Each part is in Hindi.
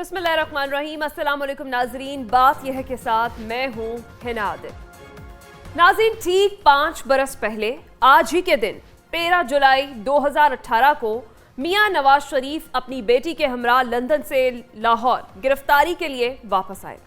बिस्मिल्लाहिर्रहमानिर्रहीम। अस्सलाम वालेकुम नाजरीन, बात यह है के साथ मैं हूँ हिना आदिल। नाज़रीन, ठीक 5 बरस पहले आज ही के दिन 13 जुलाई 2018 को मियां नवाज शरीफ अपनी बेटी के हमरा लंदन से लाहौर गिरफ्तारी के लिए वापस आए।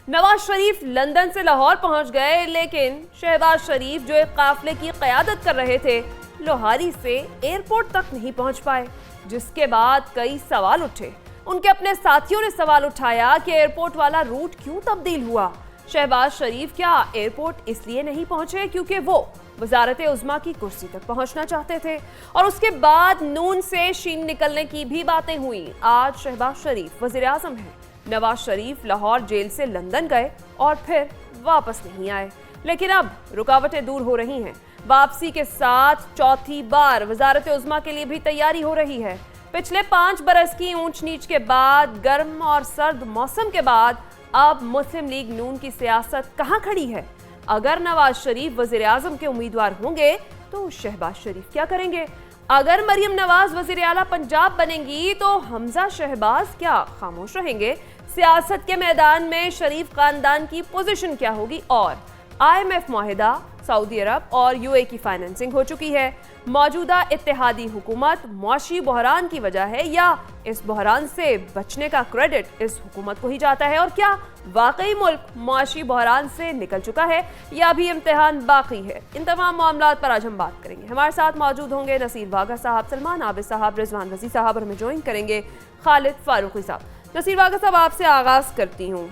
नवाज शरीफ लंदन से लाहौर पहुंच गए, लेकिन शहबाज शरीफ जो एक काफिले की क़यादत कर रहे थे, लोहारी से एयरपोर्ट तक नहीं पहुंच पाए, जिसके बाद कई सवाल उठे। उनके अपने साथियों ने सवाल उठाया कि एयरपोर्ट वाला रूट क्यों तब्दील हुआ। शहबाज शरीफ क्या एयरपोर्ट इसलिए नहीं पहुंचे क्योंकि वो वजारत उज़्मा की कुर्सी तक पहुंचना चाहते थे? और उसके बाद नून से शीन निकलने की भी बातें हुई। आज शहबाज शरीफ वज़ीर आज़म हैं। नवाज शरीफ लाहौर जेल से लंदन गए और फिर वापस नहीं आए, लेकिन अब रुकावटें दूर हो रही हैं। वापसी के साथ चौथी बार वजारत उज़्मा के लिए भी तैयारी हो रही है। पिछले 5 बरस की ऊंच नीच के बाद, गर्म और सर्द मौसम के बाद, अब मुस्लिम लीग नून की सियासत कहां खड़ी है? अगर नवाज शरीफ वजीर आजम के उम्मीदवार होंगे तो शहबाज शरीफ क्या करेंगे? अगर मरियम नवाज वजीर आला पंजाब बनेंगी तो हमजा शहबाज क्या खामोश रहेंगे? सियासत के मैदान में शरीफ खानदान की पोजीशन क्या होगी? और IMF मुआहिदा, सऊदी अरब और UAE की फाइनेंसिंग हो चुकी है। मौजूदा इत्तेहादी हुकूमत मुआशी बहरान की वजह है, या इस बहरान से बचने का क्रेडिट इस हुकूमत को ही जाता है? और क्या वाकई मुल्क मुआशी बहरान से निकल चुका है या अभी इम्तिहान बाकी है? इन तमाम मामलात पर आज हम बात करेंगे। हमारे साथ मौजूद होंगे नसीर वागा साहब, सलमान आबिद साहब, रिजवान रजी साहब, और हमें ज्वाइन करेंगे खालिद फारूकी साहब। नसीर वागा साहब, आपसे आगाज करती हूँ।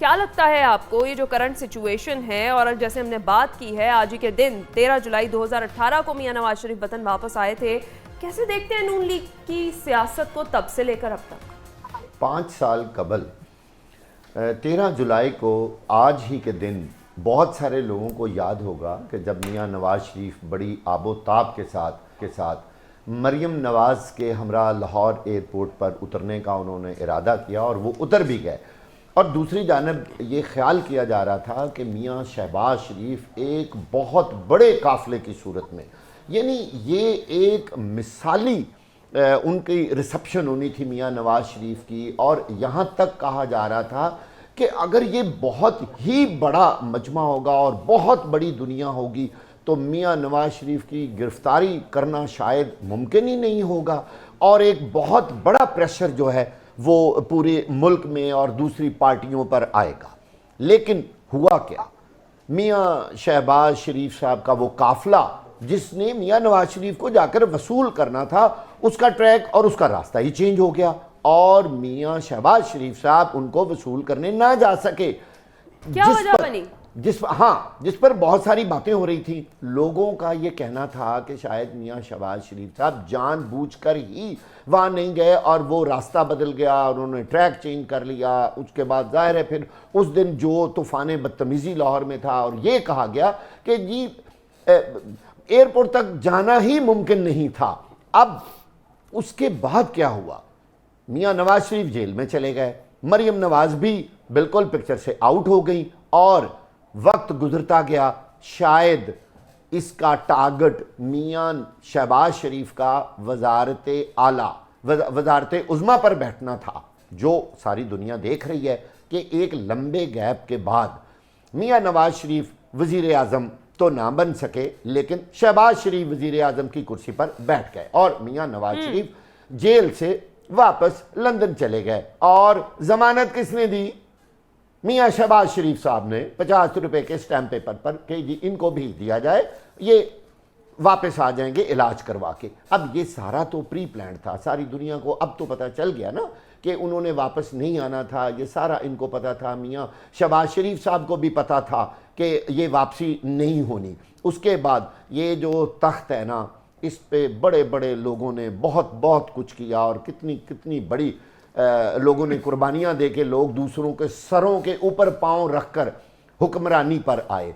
क्या लगता है आपको ये जो करंट सिचुएशन है, और जैसे हमने बात की है आज ही के दिन 13 जुलाई 2018 को मियां नवाज शरीफ वतन वापस आए थे, कैसे देखते हैं नून लीग की सियासत को तब से लेकर अब तक? 5 साल कबल 13 जुलाई को आज ही के दिन बहुत सारे लोगों को याद होगा कि जब मियां नवाज शरीफ बड़ी आबोताब के साथ मरियम नवाज के हमरा लाहौर एयरपोर्ट पर उतरने का उन्होंने इरादा किया और वो उतर भी गए। और दूसरी जानब ये ख्याल किया जा रहा था कि मियां शहबाज शरीफ एक बहुत बड़े काफ़िले की सूरत में, यानी ये एक मिसाली उनकी रिसेप्शन होनी थी मियां नवाज शरीफ की। और यहाँ तक कहा जा रहा था कि अगर ये बहुत ही बड़ा मजमा होगा और बहुत बड़ी दुनिया होगी तो मियां नवाज शरीफ की गिरफ्तारी करना शायद मुमकिन ही नहीं होगा, और एक बहुत बड़ा प्रेशर जो है वो पूरे मुल्क में और दूसरी पार्टियों पर आएगा। लेकिन हुआ क्या? मियां शहबाज शरीफ साहब का वो काफिला जिसने मियां नवाज शरीफ को जाकर वसूल करना था, उसका ट्रैक और उसका रास्ता ही चेंज हो गया और मियां शहबाज शरीफ साहब उनको वसूल करने ना जा सके। क्या वजह बनी? जिस पर बहुत सारी बातें हो रही थी। लोगों का ये कहना था कि शायद मियां शहबाज शरीफ साहब जानबूझकर ही वहाँ नहीं गए और वो रास्ता बदल गया, उन्होंने ट्रैक चेंज कर लिया। उसके बाद जाहिर है फिर उस दिन जो तूफ़ान बदतमीज़ी लाहौर में था और ये कहा गया कि जी एयरपोर्ट तक जाना ही मुमकिन नहीं था। अब उसके बाद क्या हुआ? मियां नवाज शरीफ जेल में चले गए, मरियम नवाज भी बिल्कुल पिक्चर से आउट हो गई और वक्त गुजरता गया। शायद इसका टारगेट मियां शहबाज शरीफ का वजारत उज़्मा पर बैठना था, जो सारी दुनिया देख रही है कि एक लंबे गैप के बाद मियां नवाज शरीफ वजीर आज़म तो ना बन सके, लेकिन शहबाज शरीफ वजीर आज़म की कुर्सी पर बैठ गए और मियां नवाज शरीफ जेल से वापस लंदन चले गए। और जमानत किसने दी? मियां शहबाज शरीफ साहब ने 50 रुपए के स्टैम्प पेपर पर कि जी इनको भेज दिया जाए, ये वापस आ जाएंगे इलाज करवा के। अब ये सारा तो प्री प्लान था, सारी दुनिया को अब तो पता चल गया ना कि उन्होंने वापस नहीं आना था। ये सारा इनको पता था, मियां शहबाज शरीफ साहब को भी पता था कि ये वापसी नहीं होनी। उसके बाद ये जो तख्त है ना, इस पे बड़े बड़े लोगों ने बहुत बहुत कुछ किया और कितनी कितनी बड़ी लोगों ने कुर्बानियाँ दे के लोग दूसरों के सरों के ऊपर पाँव रखकर हुक्मरानी पर आए।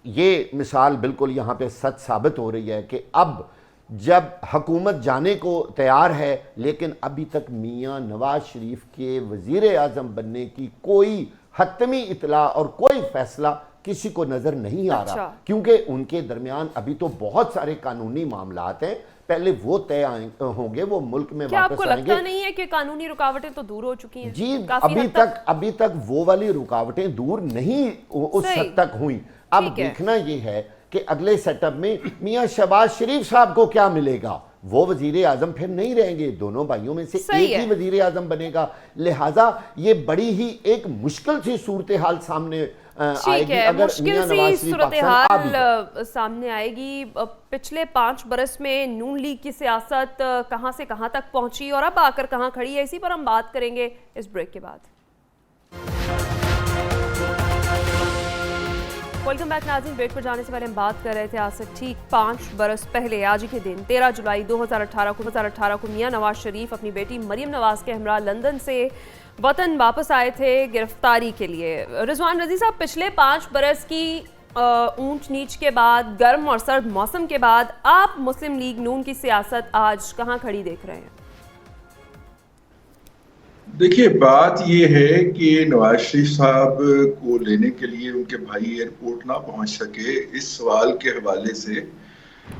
ये मिसाल बिल्कुल यहाँ पे सच साबित हो रही है कि अब जब हुकूमत जाने को तैयार है, लेकिन अभी तक मियां नवाज शरीफ के वज़ीर आज़म बनने की कोई हतमी इतला और कोई फैसला किसी को नजर नहीं आ रहा, क्योंकि उनके दरमियान अभी तो बहुत सारे कानूनी मामलात हैं, पहले वो तय होंगे, वो मुल्क में क्या वापस आपको आएंगे। लगता नहीं है कि कानूनी रुकावटें तो दूर हो चुकी हैं? जी, काफी अभी तक वो वाली रुकावटें दूर नहीं उस हद तक हुई। अब देखना ये है कि अगले सेटअप में मियां शहबाज शरीफ साहब को क्या मिलेगा। वो वजीर आजम फिर नहीं रहेंगे, दोनों भाइयों में से एक ही वजीर आजम बनेगा। लिहाजा ये बड़ी ही एक मुश्किल सी सूरत हाल सामने आएगी अगर मुश्किल सी सूरत हाल सामने आएगी। पिछले 5 बरस में नून लीग की सियासत कहां से कहां तक पहुंची और अब आकर कहां खड़ी है, इसी पर हम बात करेंगे इस ब्रेक के बाद। वेलकम बैक नाज़रीन। ब्रेक पर जाने से पहले हम बात कर रहे थे आज से ठीक 5 बरस पहले आज ही के दिन 13 जुलाई 2018 को मियां नवाज शरीफ अपनी बेटी मरियम नवाज के हमरा लंदन से वतन वापस आए थे गिरफ्तारी के लिए। रिजवान रजी साहब, पिछले 5 बरस की ऊंच नीच के बाद, गर्म और सर्द मौसम के बाद, आप मुस्लिम लीग नून की सियासत आज कहां खड़ी देख रहे हैं? देखिए, बात ये है कि नवाज शरीफ साहब को लेने के लिए उनके भाई एयरपोर्ट ना पहुंच सके, इस सवाल के हवाले से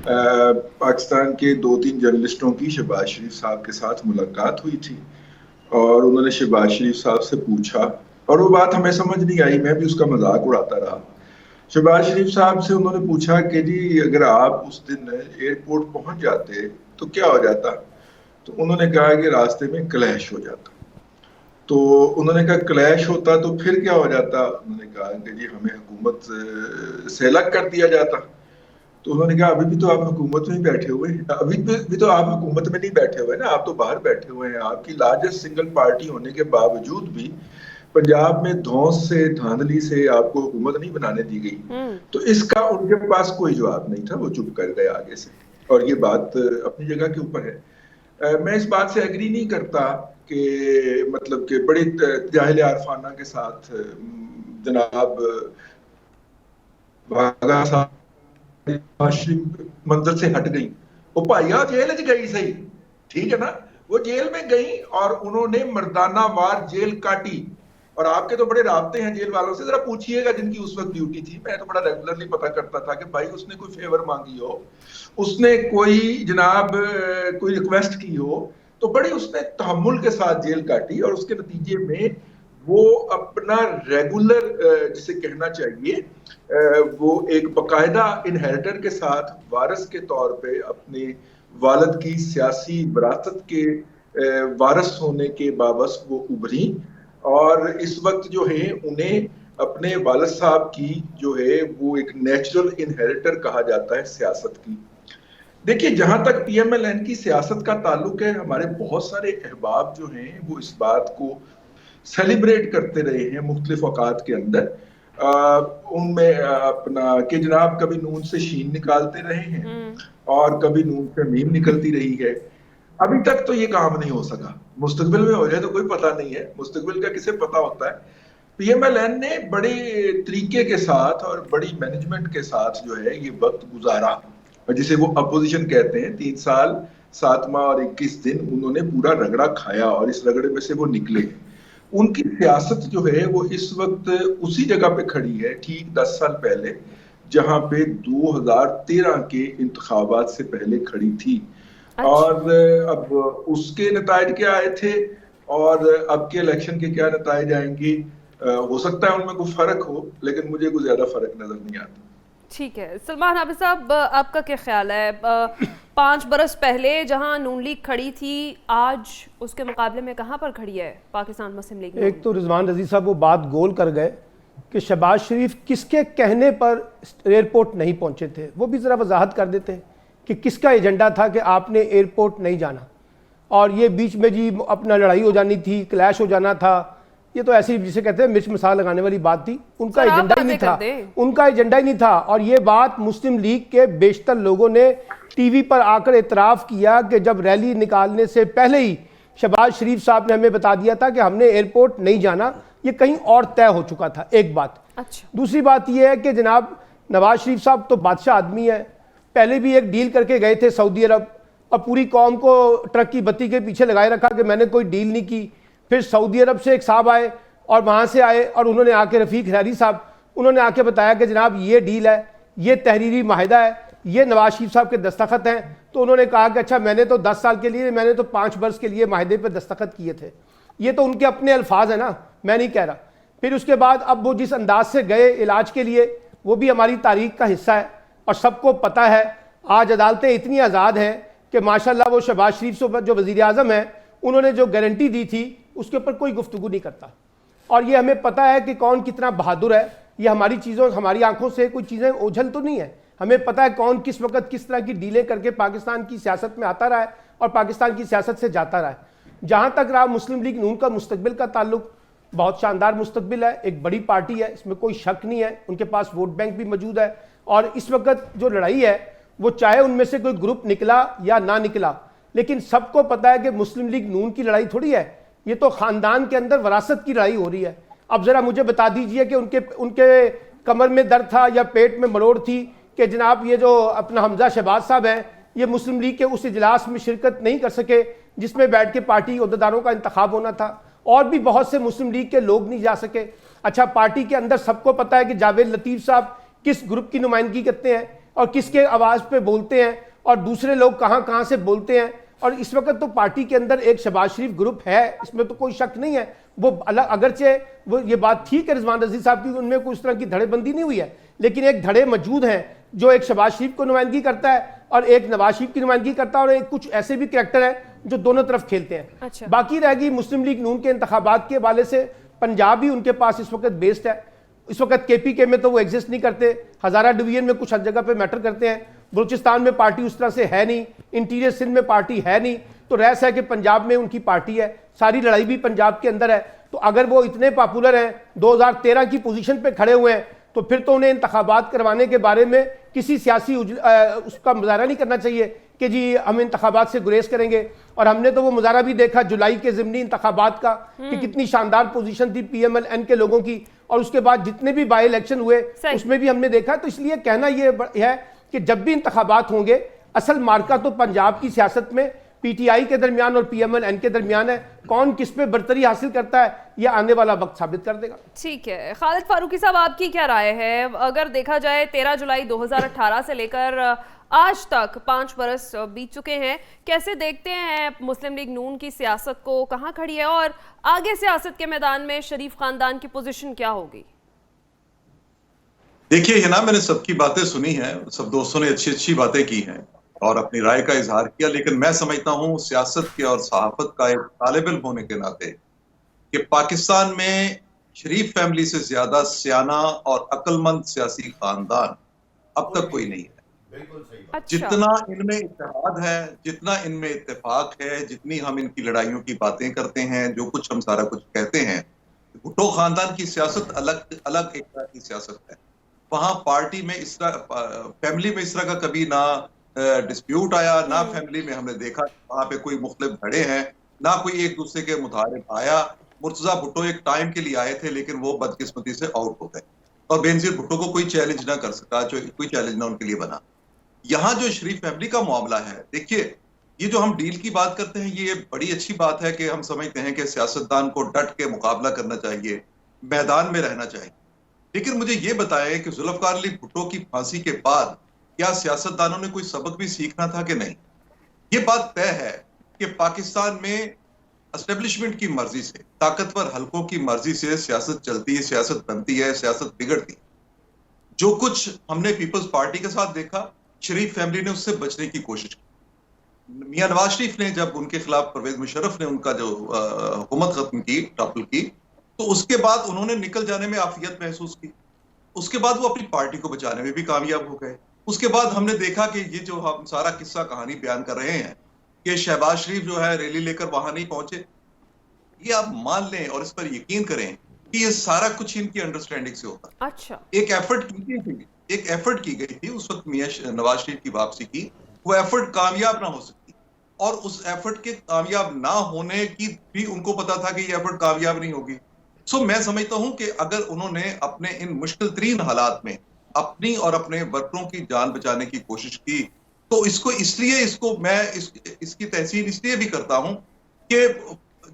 पाकिस्तान के 2-3 जर्नलिस्टों की शहबाज शरीफ साहब के साथ मुलाकात हुई थी और उन्होंने शहबाज शरीफ साहब से पूछा, और वो बात हमें समझ नहीं आई, मैं भी उसका मजाक उड़ाता रहा। शहबाज शरीफ साहब से उन्होंने पूछा कि जी अगर आप उस दिन एयरपोर्ट पहुंच जाते तो क्या हो जाता? तो उन्होंने कहा कि रास्ते में क्लैश हो जाता। तो उन्होंने कहा क्लैश होता तो फिर क्या हो जाता? उन्होंने कहा कि जी हमें हुकूमत से अलग कर दिया जाता। तो उन्होंने कहा अभी भी तो आप हुकूमत में ही बैठे हुए हैं, अभी भी तो आप हुकूमत में नहीं बैठे हुए ना, आप तो बाहर बैठे हुए हैं। आपकी लार्जेस्ट सिंगल पार्टी होने के बावजूद भी पंजाब में धौंस से, धांधली से आपको हुकूमत नहीं बनाने दी गई। तो इसका उनके पास कोई जवाब नहीं था, वो चुप कर गए आगे से, और ये बात अपनी जगह के ऊपर है। मैं इस बात से एग्री नहीं करता कि मतलब कि बड़ी जाहिल आरफाना के साथ जनाब वागा साहब मंजर से हट गई। वो भाइया जेल च गई सही, ठीक है ना, वो जेल में गई और उन्होंने मर्दाना वार जेल काटी। और आपके तो बड़े राब्ते हैं जेल वालों से, जरा पूछिएगा जिनकी उस वक्त ड्यूटी थी। मैं तो बड़ा रेगुलरली पता करता था कि भाई उसने कोई फेवर मांगी हो, उसने कोई जनाब कोई रिक्वेस्ट की हो, तो बड़ी उसने तहम्मुल के साथ जेल काटी और उसके नतीजे में वो अपना रेगुलर जिसे कहना चाहिए वो एक बाकायदा इनहेरिटर के साथ वारिस के तौर पे अपने वालिद की सियासी विरासत के वारिस होने के बावस वो उभरी। और इस वक्त जो है उन्हें अपने वालिद साहब की जो है वो एक नेचुरल इनहेरिटर कहा जाता है सियासत की। देखिए, जहां तक पीएमएलएन की सियासत का ताल्लुक है, हमारे बहुत सारे अहबाब जो हैं वो इस बात को सेलिब्रेट करते रहे हैं मुख्तलिफ औकात के अंदर। उनमें अपना कि जनाब कभी नून से शीन निकालते रहे हैं और कभी नून से मीम निकलती रही है। अभी तक तो ये काम नहीं हो सका, मुस्तकबिल में हो जाए तो कोई पता नहीं है, मुस्तकबिल का किसे पता होता है। पीएमएलएन ने बड़े तरीके के साथ और बड़ी मैनेजमेंट के साथ जो है ये वक्त गुजारा, जिसे वो अपोजिशन कहते हैं। 3 साल 7 माह और 21 दिन उन्होंने पूरा रगड़ा खाया और इस रगड़े में से वो निकले। उनकी सियासत जो है वो इस वक्त उसी जगह पे खड़ी है ठीक 10 साल पहले, जहां पे 2013 के इंतखाबात से पहले खड़ी थी। अच्छा। और अब उसके नतायज क्या आए थे और अब के इलेक्शन के क्या नतायज आएंगे, हो सकता है उनमें कोई फर्क हो, लेकिन मुझे कोई ज्यादा फर्क नजर नहीं आता। ठीक है सलमान हाफिज साहब, आपका क्या ख्याल है? 5 बरस पहले जहां नून लीग खड़ी थी, आज उसके मुकाबले में कहां पर खड़ी है पाकिस्तान मुस्लिम लीग? एक तो रिजवान रजी साहब वो बात गोल कर गए कि शहबाज शरीफ किसके कहने पर एयरपोर्ट नहीं पहुंचे थे, वो भी ज़रा वजाहत कर देते हैं कि किसका एजेंडा था कि आपने एयरपोर्ट नहीं जाना। और ये बीच में जी अपना लड़ाई हो जानी थी, क्लैश हो जाना था, ये तो ऐसी जिसे कहते हैं मिर्च मसाला लगाने वाली बात थी। उनका एजेंडा ही नहीं था, उनका एजेंडा ही नहीं था। और ये बात मुस्लिम लीग के बेशतर लोगों ने टीवी पर आकर एतराफ़ किया कि जब रैली निकालने से पहले ही शहबाज शरीफ साहब ने हमें बता दिया था कि हमने एयरपोर्ट नहीं जाना, ये कहीं और तय हो चुका था। एक बात। अच्छा। दूसरी बात यह है कि जनाब नवाज शरीफ साहब तो बादशाह आदमी है, पहले भी एक डील करके गए थे सऊदी अरब और पूरी कौम को ट्रक की बत्ती के पीछे लगाए रखा कि मैंने कोई डील नहीं की। फिर सऊदी अरब से एक साहब आए और वहाँ से आए और उन्होंने आके रफ़ीक हैरी साहब उन्होंने आके बताया कि जनाब ये डील है, ये तहरीरी माहिदा है, ये नवाज शरीफ साहब के दस्तखत हैं। तो उन्होंने कहा कि अच्छा मैंने तो 10 साल के लिए, मैंने तो 5 वर्ष के लिए माहिदे पर दस्तखत किए थे। ये तो उनके अपने अल्फाज है ना, मैं नहीं कह रहा। फिर उसके बाद अब वो जिस अंदाज से गए इलाज के लिए, वो भी हमारी तारीख का हिस्सा है और सबको पता है। आज अदालतें इतनी आज़ाद हैं कि माशाल्लाह वो शहबाज शरीफ से जो वज़ीर आज़म है, उन्होंने जो गारंटी दी थी उसके ऊपर कोई गुफ्तगू नहीं करता। और ये हमें पता है कि कौन कितना बहादुर है। ये हमारी चीज़ों, हमारी आंखों से कोई चीज़ें ओझल तो नहीं है। हमें पता है कौन किस वक्त किस तरह की डीलें करके पाकिस्तान की सियासत में आता रहा है और पाकिस्तान की सियासत से जाता रहा है। जहाँ तक रहा मुस्लिम लीग नून का मुस्तकबिल का ताल्लुक, बहुत शानदार मुस्तकबिल है, एक बड़ी पार्टी है, इसमें कोई शक नहीं है। उनके पास वोट बैंक भी मौजूद है। और इस वक्त जो लड़ाई है वो चाहे उनमें से कोई ग्रुप निकला या ना निकला, लेकिन सबको पता है कि मुस्लिम लीग नून की लड़ाई थोड़ी है, ये तो ख़ानदान के अंदर वरासत की लड़ाई हो रही है। अब ज़रा मुझे बता दीजिए कि उनके कमर में दर्द था या पेट में मरोड़ थी कि जनाब ये जो अपना हमजा शहबाज साहब हैं, ये मुस्लिम लीग के उस इजलास में शिरकत नहीं कर सके जिसमें बैठ के पार्टी अहदेदारों का इंतखाब होना था, और भी बहुत से मुस्लिम लीग के लोग नहीं जा सके। अच्छा, पार्टी के अंदर सबको पता है कि जावेद लतीफ़ साहब किस ग्रुप की नुमाइंदगी करते हैं और किसके आवाज़ पे बोलते हैं और दूसरे लोग कहाँ कहाँ से बोलते हैं। और इस वक्त तो पार्टी के अंदर एक शहबाज शरीफ ग्रुप है, इसमें तो कोई शक नहीं है। वो अलग, अगरचे वो ये बात थी कि रिजवान रज़ी साहब की उनमें कोई इस तरह की धड़ेबंदी नहीं हुई है, लेकिन एक धड़े मौजूद हैं जो एक शहबाज शरीफ को नुमाइंदगी करता है और एक नवाज शरीफ की नुमाइंदगी करता है, और एक कुछ ऐसे भी करैक्टर हैं जो दोनों तरफ खेलते हैं। अच्छा। बाकी रहेगी मुस्लिम लीग नून के इंतखाबात के हवाले से, पंजाब ही उनके पास इस वक्त बेस्ड है। इस वक्त KPK में तो वो एग्जिस्ट नहीं करते, हज़ारा डिवीजन में कुछ हर जगह पे मैटर करते हैं, बलूचिस्तान में पार्टी उस तरह से है नहीं, इंटीरियर सिंध में पार्टी है नहीं, तो रहस है कि पंजाब में उनकी पार्टी है। सारी लड़ाई भी पंजाब के अंदर है। तो अगर वो इतने पॉपुलर हैं, 2013 की पोजीशन पे खड़े हुए हैं, तो फिर तो उन्हें इंतखाबात करवाने के बारे में किसी सियासी उसका मुजाहरा नहीं करना चाहिए कि जी हम इंतखाबात से गुरेज करेंगे। और हमने तो वो मुजाहरा भी देखा जुलाई के ज़िमनी इंतखाबात का कि कितनी शानदार पोजीशन थी PMLN के लोगों की, और उसके बाद जितने भी बाई इलेक्शन हुए उसमें भी हमने देखा। तो इसलिए कहना यह है कि जब भी इंतखाबात होंगे, असल मार्का तो पंजाब की सियासत में PTI के दरमियान और PMLN के दरमियान है। कौन किस पे बरतरी हासिल करता है यह आने वाला वक्त साबित कर देगा। ठीक है, खालिद फारूकी साहब, आपकी क्या राय है? अगर देखा जाए 13 जुलाई 2018 से लेकर आज तक 5 बरस बीत चुके हैं, कैसे देखते हैं मुस्लिम लीग नून की सियासत को, कहाँ खड़ी है और आगे सियासत के मैदान में शरीफ खानदान की पोजीशन क्या होगी? देखिए है ना, मैंने सबकी बातें सुनी हैं, सब दोस्तों ने अच्छी अच्छी बातें की हैं और अपनी राय का इजहार किया, लेकिन मैं समझता हूं सियासत के और सहाफत का एक तालिब इल्म होने के नाते कि पाकिस्तान में शरीफ फैमिली से ज्यादा सियाना और अक्लमंद सियासी खानदान अब तक कोई नहीं है। अच्छा। जितना इनमें इत्तेहाद है, जितना इनमें इत्तेफाक है, जितनी हम इनकी लड़ाइयों की बातें करते हैं, जो कुछ हम सारा कुछ कहते हैं, भुट्टो खानदान की सियासत अलग अलग एक तरह की सियासत है। वहां पार्टी में इस तरह, फैमिली में इस तरह का कभी ना डिस्प्यूट आया, ना फैमिली में हमने देखा वहां पे कोई मुख्तलिफ धड़े हैं, ना कोई एक दूसरे के मुतारिफ आया। मुर्तजा भुट्टो एक टाइम के लिए आए थे, लेकिन वो बदकिस्मती से आउट हो गए और बेनजीर भुट्टो को कोई चैलेंज ना कर सका, कोई चैलेंज ना उनके लिए बना। यहाँ जो शरीफ फैमिली का मामला है, देखिए ये जो हम डील की बात करते हैं, ये बड़ी अच्छी बात है कि हम समझते हैं कि सियासतदान को डट के मुकाबला करना चाहिए, मैदान में रहना चाहिए। लेकिन मुझे ये बताएं कि जुल्फकार अली भुट्टो की फांसी के बाद क्या सियासतदानों ने कोई सबक भी सीखना था कि नहीं? ये बात तय है कि पाकिस्तान में एस्टेब्लिशमेंट की मर्जी से, ताकतवर हलकों की मर्जी से सियासत चलती है, सियासत बनती है, सियासत बिगड़ती है। जो कुछ हमने पीपल्स पार्टी के साथ देखा, शरीफ फैमिली ने उससे बचने की कोशिश की। मियां नवाज शरीफ ने जब उनके खिलाफ परवेज मुशर्रफ ने उनका जो हुकूमत खत्म की, टॉपल की, तो उसके बाद उन्होंने निकल जाने में आफियत महसूस की। उसके बाद वो अपनी पार्टी को बचाने में भी कामयाब हो गए। उसके बाद हमने देखा कि ये जो हम सारा किस्सा कहानी बयान कर रहे हैं कि शहबाज शरीफ जो है रैली लेकर वहां नहीं पहुंचे, ये आप मान लें और इस पर यकीन करें कि ये सारा कुछ इनकी अंडरस्टैंडिंग से होता है। अच्छा। एक एफर्ट की गई थी उस वक्त मियां नवाज शरीफ की वापसी की, वो एफर्ट कामयाब ना हो सकती, और उस एफर्ट के कामयाब ना होने की भी उनको पता था कि ये एफर्ट कामयाब नहीं होगी। सो मैं समझता हूं कि अगर उन्होंने अपने इन मुश्किल तरीन हालात में अपनी और अपने वर्करों की जान बचाने की कोशिश की, तो इसकी तहसीन इसलिए भी करता हूं कि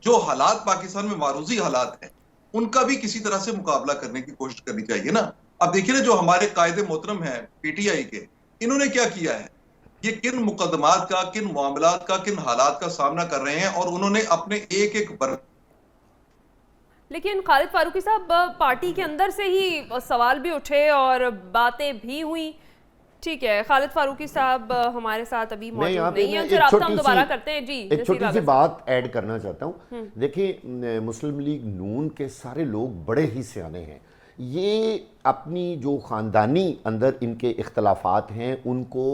जो हालात पाकिस्तान में मारूजी हालात हैं, उनका भी किसी तरह से मुकाबला करने की कोशिश करनी चाहिए ना। अब देखिए ना, जो हमारे कायदे मोहतरम हैं पीटीआई के, इन्होंने क्या किया है, ये किन मुकदमात का, किन मामलात का, किन हालात का सामना कर रहे हैं, और उन्होंने अपने एक एक लेकिन खालिद फारूकी साहब, पार्टी के अंदर से ही सवाल भी उठे और बातें भी हुई। ठीक है, खालिद फारूकी साहब हमारे साथ अभी मौजूद नहीं है, फिर आपसे हम दोबारा करते हैं। जी, एक छोटी सी बात ऐड करना चाहता हूँ। देखिए, मुस्लिम लीग नून के सारे लोग बड़े ही सियाने हैं। ये अपनी जो ख़ानदानी अंदर इनके इख्तलाफात हैं उनको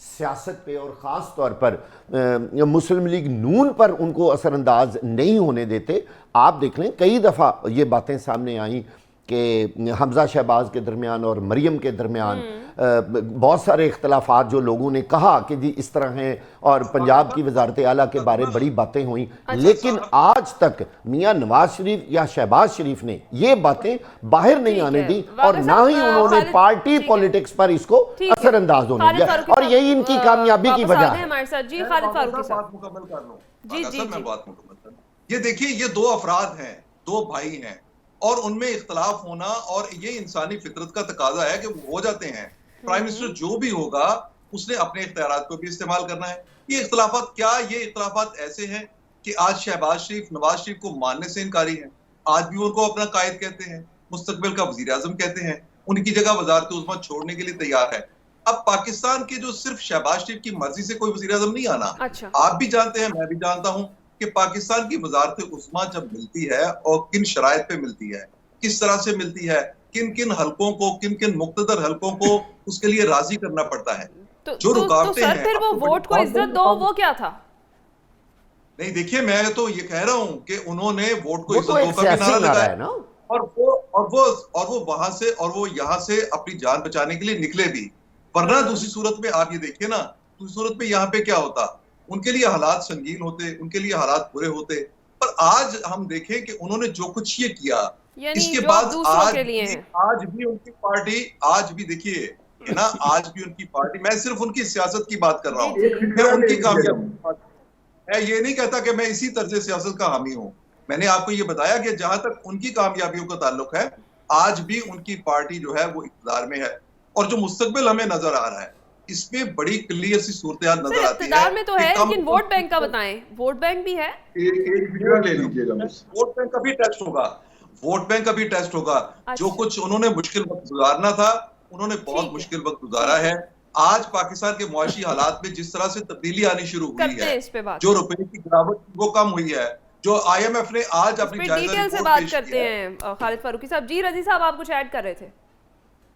सियासत पे और ख़ास तौर पर मुस्लिम लीग नून पर उनको असरअंदाज नहीं होने देते। आप देख लें, कई दफ़ा ये बातें सामने आई कि हमज़ा शहबाज के दरमियान और मरियम के दरमियान बहुत सारे इख्तलाफात जो लोगों ने कहा कि जी इस तरह हैं, और पंजाब की वजारत आला के बारे बड़ी बातें हुई, लेकिन आज तक मियाँ नवाज शरीफ या शहबाज शरीफ ने ये बातें बाहर नहीं आने दी, और ना ही उन्होंने पार्टी पॉलिटिक्स पर इसको असरअंदाज होने दिया, और यही इनकी कामयाबी की वजह है। हमारे साथ जी खालिद फारूकी साहब, बात मुकम्मल कर लूं। जी जी, मैं बात मुकम्मल कर लूं। ये देखिए, ये दो अफराद हैं, दो भाई हैं, और उनमें इख्तलाफ होना, और ये इंसानी फितरत का तकाजा है कि वो हो जाते हैं। प्राइम मिनिस्टर जो भी होगा उसने अपने इख्तियारात को भी इस्तेमाल करना है। ये इख्तलाफात क्या, ये इख्तलाफात ऐसे हैं कि आज शहबाज शरीफ नवाज शरीफ को मानने से इनकारी है, आज भी उनको अपना कायद कहते हैं, मुस्तकबिल का वजीर आजम कहते हैं, उनकी जगह वजारत उज़्मा छोड़ने के लिए तैयार है। अब पाकिस्तान के जो सिर्फ शहबाज शरीफ की मर्जी से कोई वजीर आजम नहीं आना। अच्छा। आप भी जानते हैं, मैं भी जानता हूं कि पाकिस्तान की वजारत उज़्मा जब मिलती है और किन शराइत पे मिलती है, किस तरह से मिलती है, किन किन हलकों को, किन किन मुक्तदर हलकों को उसके लिए राजी करना पड़ता है। जो रुकावटें सर, फिर वो वोट को इज्जत दो, वो क्या था? नहीं, देखिए, मैं तो ये कह रहा हूं कि उन्होंने वोट को वो इज्जत तो दो एक का भी नारा सियासी नारा लगाया है ना, और वो वहां से और वो यहाँ से अपनी जान बचाने के लिए निकले भी। वरना दूसरी सूरत में आप ये देखिए ना, दूसरी सूरत में यहाँ पे क्या होता, उनके लिए हालात संगीन होते, उनके लिए हालात बुरे होते। पर आज हम देखें कि उन्होंने जो कुछ ये किया, इसके बाद आज भी उनकी पार्टी, आज भी देखिए ना, आज भी उनकी पार्टी, मैं सिर्फ उनकी सियासत की बात कर रहा हूँ, मैं उनकी कामयाबी, मैं ये नहीं कहता कि मैं इसी तर्ज सियासत का हामी हूँ। मैंने आपको ये बताया कि जहां तक उनकी कामयाबियों का ताल्लुक है, आज भी उनकी पार्टी जो है वो इक़्तिदार में है, और जो मुस्तकबिल हमें नजर आ रहा है इसमें बड़ी क्लियर सी सूरत-ए-हाल नजर आती है। इक़्तिदार में तो है, लेकिन वोट बैंक का बताएं, वोट बैंक भी है। एक वीडियो ले लीजिएगा, वोट बैंक का भी टेस्ट होगा, वोट बैंक का भी टेस्ट होगा। जो कुछ उन्होंने मुश्किल वक्त गुजारना था, उन्होंने बहुत मुश्किल वक्त गुजारा है। आज पाकिस्तान के मुआशी हालात में जिस तरह से तब्दीली आनी शुरू हुई है, जो रुपए की गिरावट वो कम हुई है, जो IMF ने आज अपनी डिटेल से बात करते हैं खालिद फारूकी साहब। जी रजी साहब, आप कुछ ऐड कर रहे थे?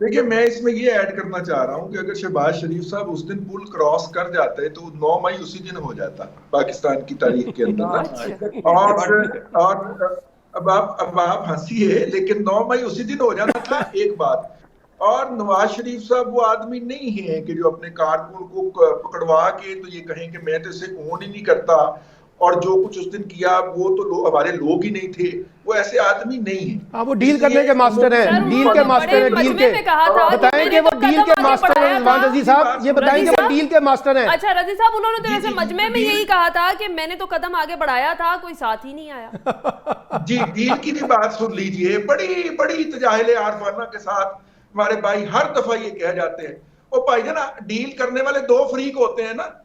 देखिए, मैं इसमें ये ऐड करना चाह रहा हूं कि अगर शहबाज शरीफ साहब उस दिन पुल क्रॉस कर जाते तो 9 मई उसी दिन हो जाता पाकिस्तान की तारीख के अंदर। और अब आप हंसिए, लेकिन 9 मई उसी दिन हो जाना था, एक बात। और नवाज शरीफ साहब वो आदमी नहीं है कि जो अपने कारकुन को पकड़वा के तो ये कहें कि मैं तो इसे ओन ही नहीं करता, और जो कुछ उस दिन किया वो तो हमारे लोग ही नहीं थे, वो ऐसे आदमी नहीं है। हाँ, वो डील करने के मास्टर हैं, डील के मास्टर हैं, डील के। बताएं कि वो डील के मास्टर हैं इमरान रजी साहब, ये बताएं कि वो डील के मास्टर हैं। अच्छा रजी साहब, उन्होंने तो वैसे मजमे में यही कहा था कि मैंने तो कदम आगे बढ़ाया था, कोई साथ ही नहीं आया। जी, डील की भी बात सुन लीजिए, बड़ी बड़ी तजाहिल आरफाना के साथ हमारे भाई हर दफा ये कह जाते हैं, ओ भाई ना, डील करने वाले 2 फरीक होते हैं ना,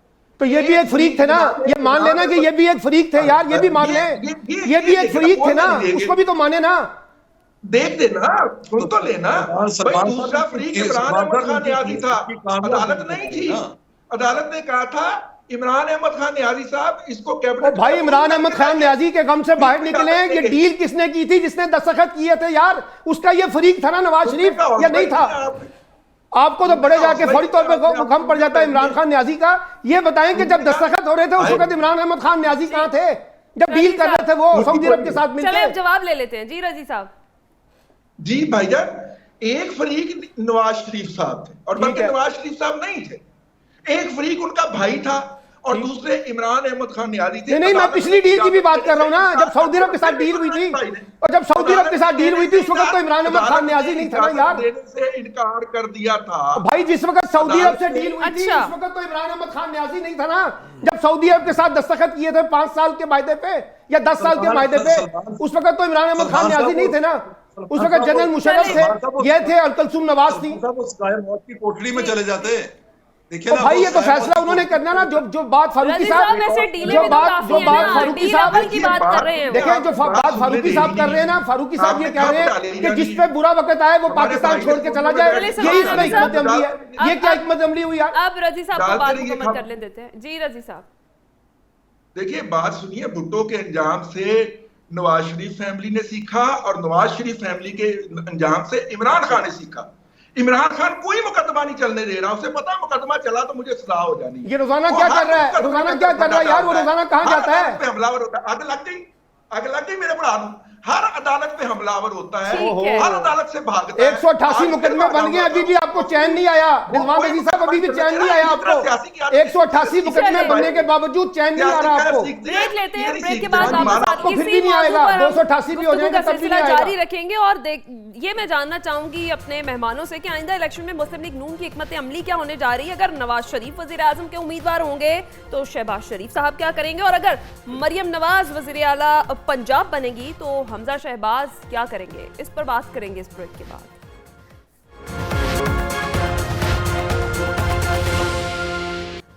तो ये भी एक फरीक थे ना, ये मान लेना कि ये भी एक फरीक थे यार, ये भी मान लें, ये भी एक फरीक थे ना, उसको भी तो माने ना। देख देना, सुन तो लेना भाई, दूसरा फरीक इमरान अहमद खान न्याजी था, अदालत नहीं थी, अदालत ने कहा था इमरान अहमद खान न्याजी साहब इसको कैबिनेट। भाई, इमरान अहमद खान न्याजी के गम से बाहर निकले, ये डील किसने की थी, जिसने दस्तखत किए थे यार, उसका ये फरीक था ना नवाज शरीफ, या नहीं था? आपको तो बड़े जाके फौरी तौर पर गम पड़ जाता है इमरान खान न्याजी का। ये बताएं कि जब दस्तखत हो रहे थे उस वक्त इमरान अहमद खान न्याजी कहां थे, जब डील कर रहे थे वो सऊदी अरब के साथ मिलकर? चलिए अब जवाब ले लेते हैं। जी रजी साहब। जी भाईजान, एक फरीक नवाज शरीफ साहब थे, और बल्कि नवाज शरीफ साहब नहीं थे, एक फरीक उनका भाई था, और दूसरे इमरान अहमद खान न्याजी थे। नहीं, मैं पिछली डील की भी बात कर रहा हूं ना, जब सऊदी अरब के साथ डील हुई थी, और जब सऊदी अरब के साथ डील हुई थी उस वक्त तो इमरान अहमद खान न्याजी नहीं था ना यार, देने से इनकार कर दिया था भाई। जिस वक्त सऊदी अरब से डील हुई थी उस वक्त तो इमरान अहमद खान न्याजी नहीं था ना, जब सऊदी अरब के साथ दस्तखत किए थे 5 साल के वायदे पे या 10 साल के वायदे पे, उस वक्त तो इमरान अहमद खान न्याजी नहीं थे ना। उस वक्त जनरल मुशर्रफ थे, ये थे, अलकलसूम नवाज थी। वो स्काई मौत की कोठरी में चले जाते। देखिए तो ना भाई, ये तो स्काई मौत फैसला की उन्होंने करना ना, जो बात फारूकी रजी साहब, वैसे डीले जो में तो बात काफी है ना, फारूकी डील साहब अमल की बात कर रहे हैं वो। देखें, जो बात फारूकी साहब कर रहे हैं ना, फारूकी साहब ये कह रहे हैं कि जिस पे बुरा वक्त आए वो पाकिस्तान छोड़ के चला जाए, यही इसमें हिकमत अमली है। ये क्या हिकमत अमली हुई यार? अब रजी साहब को बात मुकम्मल कर लेने देते हैं। जी रजी साहब, देखिए बात सुनिए, भुट्टो के अंजाम से नवाज शरीफ फैमिली ने सीखा और नवाज शरीफ फैमिली के अंजाम से इमरान खान ने सीखा। इमरान खान कोई मुकदमा नहीं चलने दे रहा, उसे पता मुकदमा चला तो मुझे सजा हो जानी। ये रोजाना क्या कर रहा है? रोजाना क्या कर रहा है यार? वो रोजाना कहाँ जाता है? पे हमलावर होता है। आग लग गई मेरे भरा, हर अदालत पे हमलावर होता है, ठीक है। हर अदालत से भागता है। 188 मुकदमे बन गए, अभी भी आपको चैन नहीं आया। रिजवान रजी साहब, अभी भी चैन नहीं आया आपको। 188 मुकदमे बनने के बावजूद चैन नहीं आ रहा आपको। ब्रेक लेते हैं, ब्रेक के बाद वापस आपको फिर भी नहीं आएगा, 288 भी हो जाएगा तब भी नहीं आएगा। जारी रखेंगे। और ये मैं जानना चाहूंगी अपने मेहमानों से कि आइंदा इलेक्शन में मुस्लिम लीग नून की हिकमत अमली क्या होने जा रही है। अगर नवाज शरीफ वजीर आजम के उम्मीदवार होंगे तो शहबाज शरीफ साहब क्या करेंगे, और अगर मरियम नवाज वजीर आला पंजाब बनेगी तो हमजा शहबाज क्या करेंगे? इस पर बात करेंगे इस ब्रेक के बाद।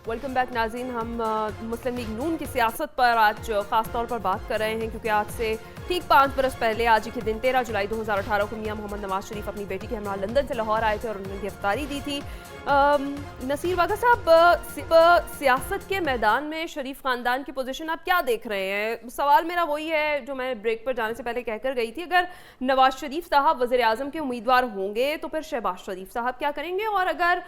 वेलकम बैक नाज़रीन, हम मुस्लिम लीग नून की सियासत पर आज ख़ास तौर पर बात कर रहे हैं क्योंकि आज से ठीक 5 बरस पहले आज ही के दिन 13 जुलाई 2018 को मियां मोहम्मद नवाज शरीफ अपनी बेटी के हमरा लंदन से लाहौर आए थे और उन्होंने गिरफ्तारी दी थी। नसीर वाघा साहब, सियासत के मैदान में शरीफ ख़ानदान की पोजीशन आप क्या देख रहे हैं? सवाल मेरा वही है जो मैं ब्रेक पर जाने से पहले कहकर गई थी, अगर नवाज शरीफ साहब वज़ीर आज़म के उम्मीदवार होंगे तो फिर शहबाज शरीफ साहब क्या करेंगे, और अगर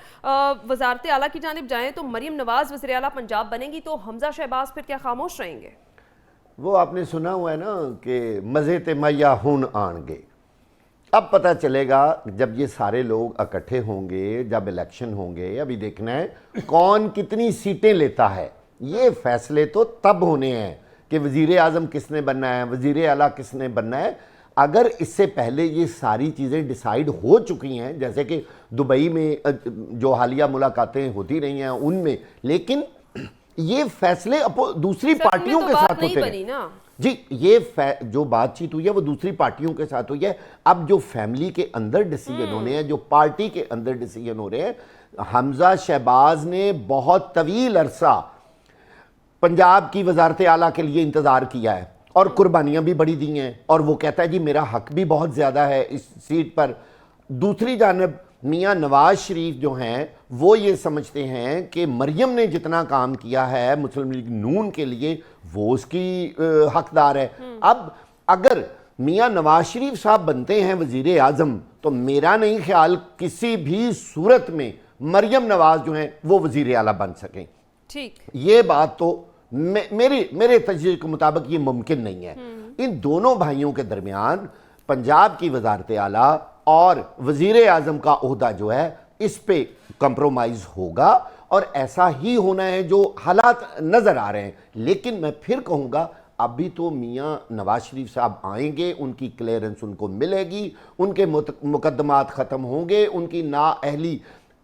वजारत आला की जानिब जाएँ तो मरियम नवाज वज़ीर आला पंजाब बनेगी तो हमजा शहबाज फिर क्या खामोश रहेंगे? वो आपने सुना हुआ है ना कि मज़े ते मैया हुन आनगे। अब पता चलेगा जब ये सारे लोग इकट्ठे होंगे, जब इलेक्शन होंगे। अभी देखना है कौन कितनी सीटें लेता है। ये फैसले तो तब होने हैं कि वज़ीर आज़म किसने बनना है, वज़ीर आला किसने बनना है। अगर इससे पहले ये सारी चीज़ें डिसाइड हो चुकी हैं, जैसे कि दुबई में जो हालिया मुलाकातें होती रही हैं उनमें, लेकिन ये फैसले दूसरी पार्टियों के साथ होते हैं जी। ये जो बातचीत हुई है वो दूसरी पार्टियों के साथ हुई है। अब जो फैमिली के अंदर डिसीजन होने हैं, जो पार्टी के अंदर डिसीजन हो रहे हैं, हमजा शहबाज ने बहुत तवील अरसा पंजाब की वजारत आला के लिए इंतज़ार किया है और कुर्बानियाँ भी बड़ी दी हैं, और वो कहता है जी मेरा हक भी बहुत ज़्यादा है इस सीट पर। दूसरी जानब मियाँ नवाज शरीफ जो हैं वो ये समझते हैं कि मरियम ने जितना काम किया है मुस्लिम लीग नून के लिए वो उसकी हकदार है। अब अगर मियाँ नवाज शरीफ साहब बनते हैं वज़ीर आज़म तो मेरा नहीं ख्याल किसी भी सूरत में मरियम नवाज जो हैं वो वज़ीर आला बन सकें। ठीक, ये बात तो मेरे तजर्बे के मुताबिक ये मुमकिन नहीं है। इन दोनों भाइयों के दरमियान पंजाब की वजारत आला और वज़ीर आज़म का ओहदा जो है इस पे कंप्रोमाइज़ होगा, और ऐसा ही होना है जो हालात नज़र आ रहे हैं। लेकिन मैं फिर कहूँगा अभी तो मियाँ नवाज शरीफ साहब आएंगे, उनकी क्लियरेंस उनको मिलेगी, उनके मुकदमात ख़त्म होंगे, उनकी नाअहली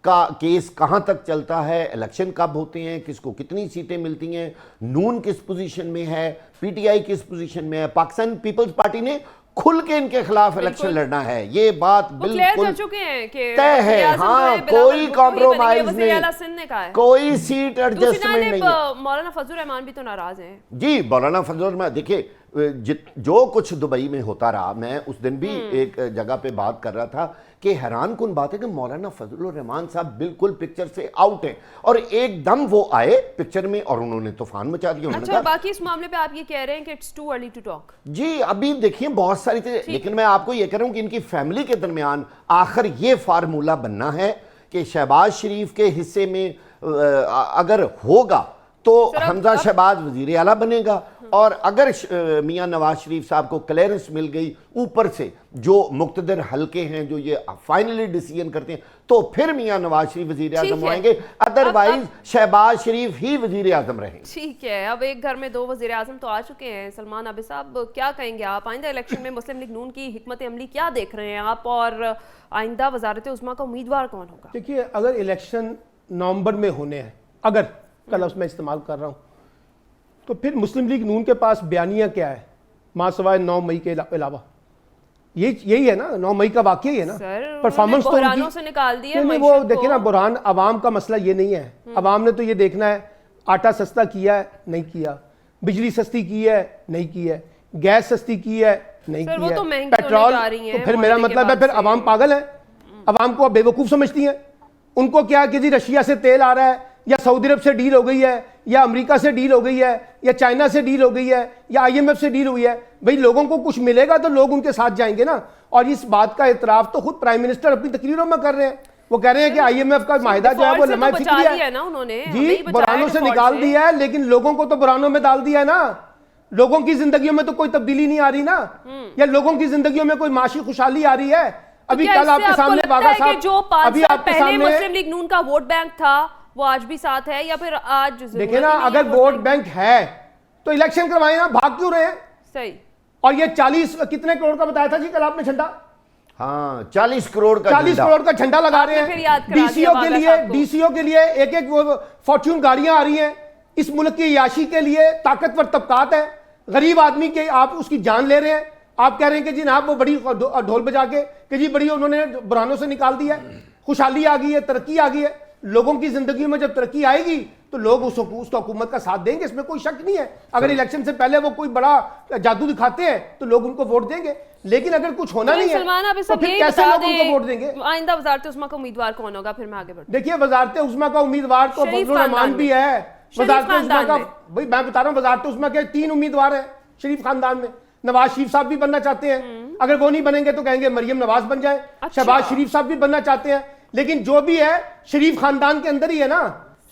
का केस कहाँ तक चलता है, इलेक्शन कब होते हैं, किसको कितनी सीटें मिलती हैं, नून किस पोजीशन में है, पीटीआई किस पोजीशन में है, पाकिस्तान पीपल्स पार्टी ने खुल के इनके खिलाफ इलेक्शन लड़ना है। ये बात बिल्कुल तय है। हाँ, कोई कॉम्प्रोमाइज नहीं, कोई सीट एडजस्टमेंट नहीं है। मौलाना फजल रहमान भी तो नाराज हैं जी। मौलाना फजल रहमान, देखिए जो कुछ दुबई में होता रहा, मैं उस दिन भी एक जगह पे बात कर रहा था कि हैरान कुन बात है कि मौलाना फजल रहमान साहब बिल्कुल पिक्चर से आउट है, और एकदम वो आए पिक्चर में और उन्होंने तूफान मचा दिया। अच्छा, बाकी इस मामले पे आप ये कह रहे हैं कि it's too early to talk. जी, अभी देखिए बहुत सारी चीजें, लेकिन मैं आपको ये कह रहा हूं कि इनकी फैमिली के दरमियान आखिर ये फार्मूला बनना है कि शहबाज शरीफ के हिस्से में अगर होगा तो हमजा शहबाज वज़ीर आला बनेगा, और अगर मियाँ नवाज शरीफ साहब को क्लियरेंस मिल गई ऊपर से, जो मुक्तदर हल्के हैं जो ये फाइनली डिसीजन करते हैं, तो फिर मियाँ नवाज शरीफ वज़ीर आज़म आएंगे, अदरवाइज शहबाज शरीफ ही वज़ीर आज़म रहेंगे। ठीक है, अब एक घर में 2 वज़ीर आज़म तो आ चुके हैं। सलमान आबिद साहब, क्या कहेंगे आप? आइंदा इलेक्शन में मुस्लिम लीग नून की हिकमत अमली क्या देख रहे हैं आप, और आइंदा वजारत उज़्मा का उम्मीदवार कौन होगा? देखिए, अगर इलेक्शन नवंबर में होने हैं, अगर कल लफ्ज़ मैं इस्तेमाल कर रहा हूँ, तो फिर मुस्लिम लीग नून के पास बयानिया क्या है मां सवाए 9 मई के अलावा? यही है ना, 9 मई का वाकया ही है ना। सर परफॉर्मेंस तो बुरहानों से निकाल दिया नहीं, वो देखिए ना, बुरहान अवाम का मसला ये नहीं है। अवाम ने तो ये देखना है आटा सस्ता किया है नहीं किया, बिजली सस्ती की है नहीं की है, गैस सस्ती की है नहीं सर, की वो है, तो महंगी पेट्रोल। होने जा रही हैं तो फिर मेरा मॉडल के मतलब है बाद फिर से। अवाम पागल है, अवाम को बेवकूफ समझती है। उनको क्या कि जी रशिया से तेल आ रहा है, या सऊदी अरब से डील हो गई है, या अमेरिका से डील हो गई है, या चाइना से डील हो गई है, या IMF से डील हुई है। भाई लोगों को कुछ मिलेगा तो लोग उनके साथ जाएंगे ना। और इस बात का इतराफ तो खुद प्राइम मिनिस्टर अपनी तकरीरों में कर रहे हैं। वो कह रहे हैं कि IMF का माहिदा जो है वो लम्हा फिक्री है ना उन्होंने, जी, बुरहानों से निकाल दिया है, लेकिन लोगों को तो बुरहानों में डाल दिया है ना। लोगों की जिंदगियों में तो कोई तब्दीली नहीं आ रही ना, या लोगों की जिंदगियों में कोई माशी खुशहाली आ रही है। अभी कल आपके सामने बाबा साहब, जो 5 अभी साल आपके पहले सामने मुस्लिम लीग नून का वोट बैंक था वो आज भी साथ है, या फिर आज देखिए ना, अगर वोट बैंक है तो इलेक्शन करवाए ना, भाग क्यों रहे हैं? सही। और ये 40 कितने करोड़ का बताया था जी कल आपने झंडा? हाँ, 40 करोड़ का 40 करोड़ का झंडा लगा रहे आपने फिर याद हैं। करा दिया डीसीओ के वादा लिए, साहब को। डीसीओ के लिए एक वो फॉर्च्यून गाड़ियां आ रही हैं। इस मुल्क की याशी के लिए ताकतवर तबकात है, गरीब आदमी के आप उसकी जान ले रहे हैं। आप कह रहे हैं कि जी ना वो बड़ी ढोल बजा के कि जी बड़ी उन्होंने बुरहानों से निकाल दिया, खुशहाली आ गई है, तरक्की आ गई है। लोगों की जिंदगी में जब तरक्की आएगी तो लोग उस हुकूमत का साथ देंगे, इसमें कोई शक नहीं है। अगर इलेक्शन से पहले वो कोई बड़ा जादू दिखाते हैं तो लोग उनको वोट देंगे, लेकिन अगर कुछ होना नहीं है सलमान, आप इस तो सब फिर यही कैसे बता लोग उनको वोट दें, देंगे? आइंदा वज़ारत उस्मा का उम्मीदवार कौन होगा? फिर मैं आगे बढ़ूं। देखिए, वज़ारत उस्मा का उम्मीदवार तो शरीफ फजलुर रहमान खानदान भी में। है। शरीफ वज़ारत उस्मा खानदान का में। भाई मैं बता रहा हूँ, वज़ारत उस्मा के 3 उम्मीदवार हैं शरीफ खानदान में। नवाज शरीफ साहब भी बनना चाहते हैं, अगर वो नहीं बनेंगे तो कहेंगे मरियम नवाज बन जाए। अच्छा। शहबाज शरीफ साहब भी बनना चाहते हैं, लेकिन जो भी है शरीफ खानदान के अंदर ही है ना,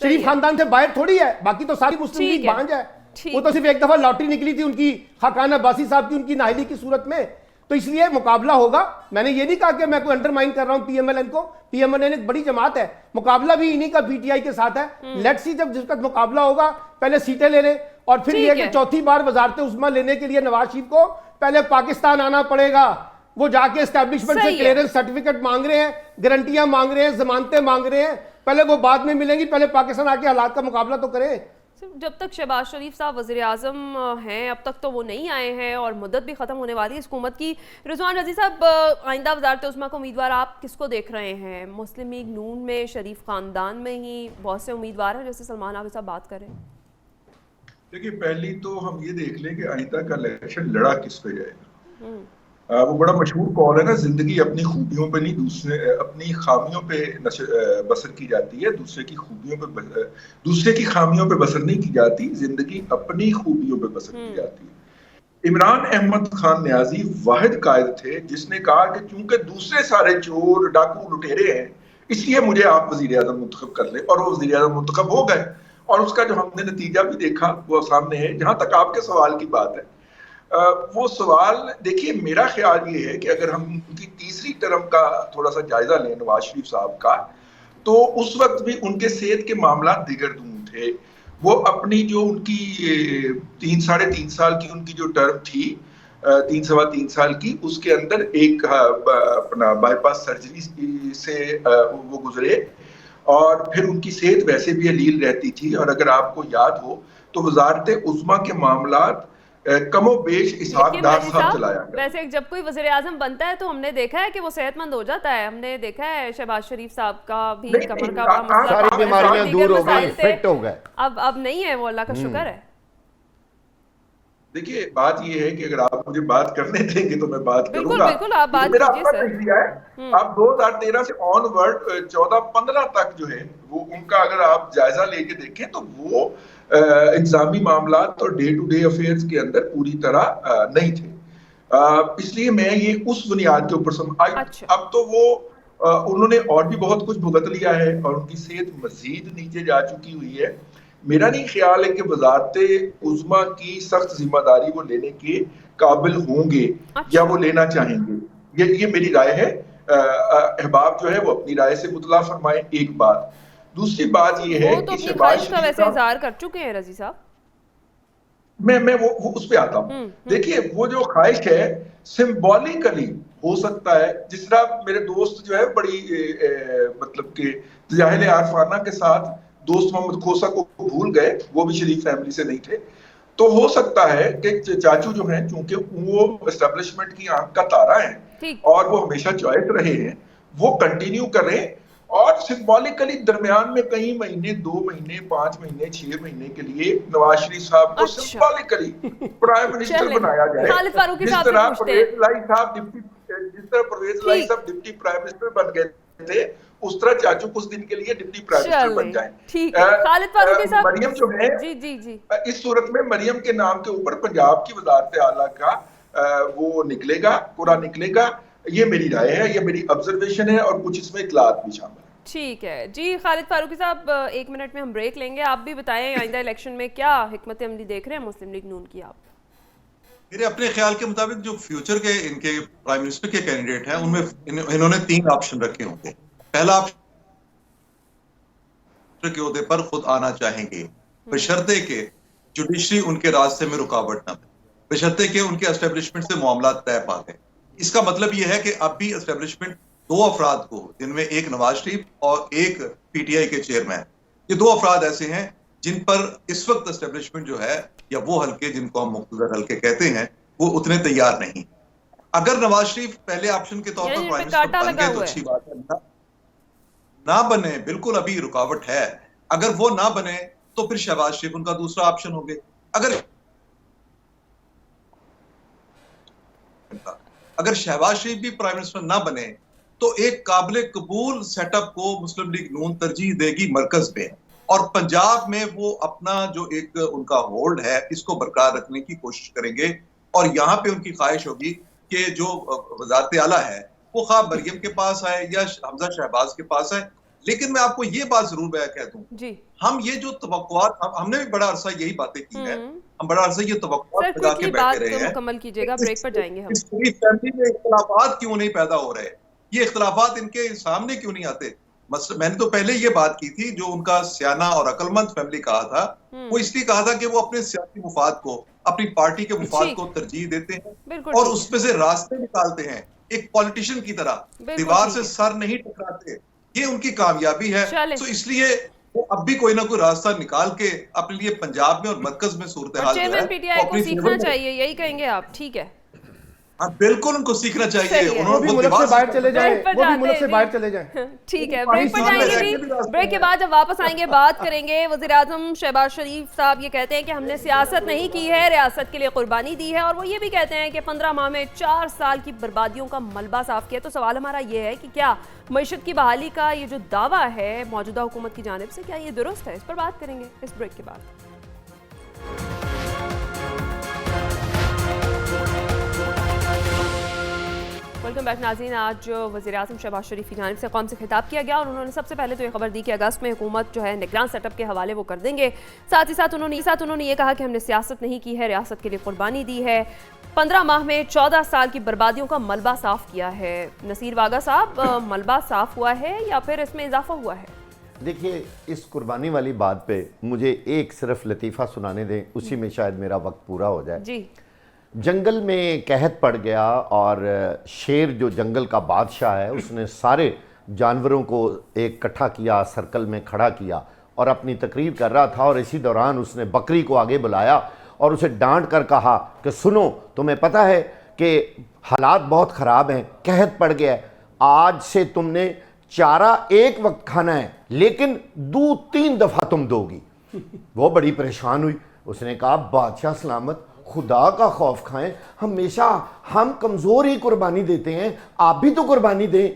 शरीफ खानदान से बाहर थोड़ी है। बाकी तो सारी मुस्लिम लीग भांज है। वो तो सिर्फ एक दफा लॉटरी निकली थी उनकी, खाकान अब्बासी साहब की, उनकी नाहली की सूरत में। तो इसलिए मुकाबला होगा। मैंने ये नहीं कहा कि मैं कोई अंडरमाइन कर रहा हूं PMLN को। PMLN एक बड़ी जमात है, मुकाबला भी इन्हीं का PTI के साथ है। लेट्स सी, जब जिसका मुकाबला होगा पहले सीटें ले लें, और फिर ये कि चौथी बार वज़ारत उस्मा लेने के लिए नवाज शरीफ को पहले पाकिस्तान आना पड़ेगा। वो जाके एस्टैब्लिशमेंट से क्लियरेंस सर्टिफिकेट मांग रहे हैं, गारंटियां मांग रहे हैं, जमानतें मांग रहे हैं। पहले वो बाद में मिलेंगी, पहले पाकिस्तान आके हालात का मुकाबला तो करें। जब तक शहबाज शरीफ साहब वज़ीर आज़म हैं, अब तक तो वो नहीं आए हैं और मुद्दत भी ख़त्म होने वाली है इस हुकूमत की। रिजवान रज़ी साहब, आइंदा वज़ारत उस्मा का उम्मीदवार आप किसको देख रहे हैं? मुस्लिम लीग नून में, शरीफ खानदान में ही बहुत से उम्मीदवार हैं, जैसे सलमान आप साहब बात करें। देखिए, पहली तो हम ये देख लें कि आइंदा का इलेक्शन लड़ा किस पे जाएगा। वो बड़ा मशहूर कॉल है ना, जिंदगी अपनी खूबियों पे नहीं, दूसरे अपनी खामियों पे बसर की जाती है, दूसरे की खामियों पे बसर नहीं की जाती, जिंदगी अपनी खूबियों पे बसर की जाती है। इमरान अहमद खान न्याजी वाहिद कायद थे जिसने कहा कि चूंकि दूसरे सारे चोर डाकू लुटेरे हैं, इसलिए मुझे आप वजीर आजम मुंतखब कर ले, और वो वजीर आजम मुंतखब हो गए। और उसका जो हमने नतीजा भी देखा वो सामने है। जहां तक आपके सवाल की बात है, वो सवाल देखिए, मेरा ख्याल ये है कि अगर हम उनकी तीसरी टर्म का थोड़ा सा जायजा लें नवाज शरीफ साहब का, तो उस वक्त भी उनके सेहत के मामला दिगरदूम थे। वो अपनी जो उनकी 3-3.5 साल की उनकी जो टर्म थी, 3-3.25 साल की, उसके अंदर एक अपना बाईपास सर्जरी से वो गुजरे, और फिर उनकी सेहत वैसे भी अलील रहती थी। और अगर आपको याद हो तो वजारत उस्मा के मामलात कमो बेश इसहाक डार साहब चलाया गया। वैसे जब कोई वज़ीर आज़म बनता है तो हमने देखा है कि वो सेहतमंद हो जाता है। हमने देखा है शहबाज शरीफ साहब का भी कमर का मसला, सारी बीमारियां दूर हो गई, फिट हो गए। अब नहीं है वो, अल्लाह का शुक्र है। देखिए, बात ये है कि अगर आप मुझे बात करने देंगे तो मैं बात करूंगा। बिल्कुल, आप बात मेरा कीजिए अपना नजरिया है। अब 2013 से ऑनवर्ड 14-15 तक जो है वो उनका अगर आप जायजा लेके देखें तो वो इंतजामी मामलात और डे टू डे अफेयर्स के अंदर पूरी तरह नहीं थे। इसलिए मैं ये उस बुनियाद के ऊपर अच्छा। अब तो वो उन्होंने और भी बहुत कुछ भुगत लिया है और उनकी सेहत मजीद नीचे जा चुकी हुई है। मेरा नहीं ख्याल है कि वज़ारत उज़्मा की सख्त जिम्मेदारी वो लेने के काबिल होंगे या वो लेना चाहेंगे। ये मेरी राय है। अहबाब जो है वो अपनी राय से मुतला फरमाए, एक बात। दूसरी बात ये है कि शहबाज का वैसे इज़हार कर चुके हैं रज़ी साहब। मैं वो उस पे आता हूँ। देखिए, वो जो ख्वाहिश है सिंबॉलिकली हो सकता है, जिस तरह मेरे दोस्त जो है बड़ी मतलब के जाहिल आरफाना के साथ दोस्त मोहम्मद खोसा को भूल गए, वो भी शरीफ फैमिली से नहीं थे, तो हो सकता है कि चाचू जो हैं, चूंकि वो एस्टेब्लिशमेंट की आंख का तारा है और वो हमेशा चॉइस रहे हैं, वो कंटिन्यू करें और सिंबॉलिकली दरमियान में कई महीने, 2 महीने, 5 महीने, 6 महीने के लिए नवाज शरीफ साहब को सिंबॉलिकली प्राइम मिनिस्टर बनाया जाए। जिस तरह परवेज लाई साहब डिप्टी प्राइम मिनिस्टर बन गए थे, उस तरह चाचू कुछ दिन के लिए डिप्टी प्राइम मिनिस्टर बन जाए। ठीक है, खालिद फारूकी साहब, मरियम जो है, जी इस सूरत में मरियम के नाम के ऊपर पंजाब की वजारत आला का वो निकलेगा, पूरा निकलेगा। ये मेरी राय है, ये मेरी ऑब्जर्वेशन है और कुछ इसमें इतलात भी शामिल है। ठीक है जी। खालिद फारूकी साहब, 1 मिनट में हम ब्रेक लेंगे। आप भी बताएं आइंदा इलेक्शन में क्या हिकमत अमली देख रहे हैं मुस्लिम लीग नून की आप? मेरे अपने ख्याल के मुताबिक जो फ्यूचर के इनके प्राइम मिनिस्टर के कैंडिडेट हैं, उनमें इन्होंने 3 ऑप्शन रखे होंगे। पहला ऑप्शन के ओहदे पर खुद आना चाहेंगे, बशर्ते के जुडिशरी उनके रास्ते में रुकावट न बने, बशर्ते के उनके एस्टेब्लिशमेंट से मामला तय पा गए। इसका मतलब यह है कि अब भी एस्टेब्लिशमेंट 2 अफराद को, जिनमें एक नवाज शरीफ और एक पीटीआई के चेयरमैन, ये 2 अफराद ऐसे हैं जिन पर इस वक्त एस्टेब्लिशमेंट जो है, या वो हल्के जिनको हम मुख्तदर हल्के कहते हैं, वो उतने तैयार नहीं। अगर नवाज शरीफ पहले ऑप्शन के तौर पर प्राइम मिनिस्टर बन गए तो अच्छी बात है, ना बने बिल्कुल अभी रुकावट है। अगर वो ना बने तो फिर शहबाज शरीफ उनका दूसरा ऑप्शन होंगे। अगर शहबाज शरीफ भी प्राइम मिनिस्टर ना बने तो एक काबिल कबूल सेटअप को मुस्लिम लीग नून तरजीह देगी मरकज में, और पंजाब में वो अपना जो एक उनका होल्ड है इसको बरकरार रखने की कोशिश करेंगे। और यहाँ पे उनकी ख्वाहिश होगी कि जो वजारत आला है वो खा मरियम के पास आए या हमजा शहबाज के पास आए। लेकिन मैं आपको ये बात जरूर मैं कह दूं, हम ये जो तवक्कुआत, हमने भी बड़ा अरसा यही बातें की हैं, हम बड़ा अरसा ये तवक्कुआत लगा के बैठे रहे हैं। मुकम्मल कीजिएगा, ब्रेक पर जाएंगे हम। इस पूरी फैमिली में इख्तिलाफात क्यों नहीं पैदा हो रहे, ये इख्तिलाफात इनके सामने क्यों नहीं आते? मैंने तो पहले ये बात की थी, जो उनका सियाना और अक्लमंद फैमिली कहा था, वो इसलिए कहा था कि वो अपने सियासी मुफाद को, अपनी पार्टी के मुफाद को तरजीह देते हैं और उसमें से रास्ते निकालते हैं, एक पॉलिटिशियन की तरह, दीवार से सर नहीं टकराते। ये उनकी कामयाबी है। तो इसलिए वो अब भी कोई ना कोई रास्ता निकाल के अपने लिए पंजाब में और मरकज में सूरत हाल को सीखना चाहिए, यही कहेंगे आप? ठीक है, हाँ बिल्कुल उनको सीखना चाहिए। उन्होंने मुल्क से बाहर चले जाएं, वो भी मुल्क से बाहर चले जाएं। ठीक है, ब्रेक पर जाएंगे जी। ब्रेक के बाद जब वापस आएंगे बात करेंगे। वज़ीर आज़म शहबाज शरीफ साहब ये कहते हैं कि हमने सियासत नहीं की है, रियासत के लिए कुर्बानी दी है, और वो ये भी कहते हैं कि 15 माह में 4 साल की बर्बादियों का मलबा साफ किया। तो सवाल हमारा ये है कि क्या मईशत की बहाली का ये जो दावा है मौजूदा हुकूमत की जानिब से, क्या ये दुरुस्त है? इस पर बात करेंगे इस ब्रेक के बाद। वेलकम बैक नाज़रीन। आज वज़ीर आज़म शहबाज शरीफ की जानिब से कौम से खिताब किया गया और उन्होंने सबसे पहले तो ये खबर दी कि अगस्त में हुकूमत जो है निगरान सेटअप के हवाले वो कर देंगे। साथ ही साथ उन्होंने ये कहा कि हमने सियासत नहीं की है, रियासत के लिए कुर्बानी दी है। 15 माह में 14 साल की बर्बादियों का मलबा साफ किया है। नसीर वागा साहब, मलबा साफ हुआ है या फिर इसमें इजाफा हुआ है? देखिए, इस कुर्बानी वाली बात पे मुझे एक सिर्फ लतीफ़ा सुनाने दें, उसी में शायद मेरा वक्त पूरा हो जाए जी। जंगल में कहत पड़ गया और शेर जो जंगल का बादशाह है उसने सारे जानवरों को एक इकट्ठा किया, सर्कल में खड़ा किया और अपनी तकरीर कर रहा था। और इसी दौरान उसने बकरी को आगे बुलाया और उसे डांट कर कहा कि सुनो, तुम्हें पता है कि हालात बहुत ख़राब हैं, कहत पड़ गया, आज से तुमने चारा एक वक्त खाना है लेकिन दूध 3 दफ़ा तुम दोगी। वो बड़ी परेशान हुई। उसने कहा, बादशाह सलामत, खुदा का खौफ खाएं, हमेशा हम कमज़ोर ही कुर्बानी देते हैं, आप भी तो कुर्बानी दें।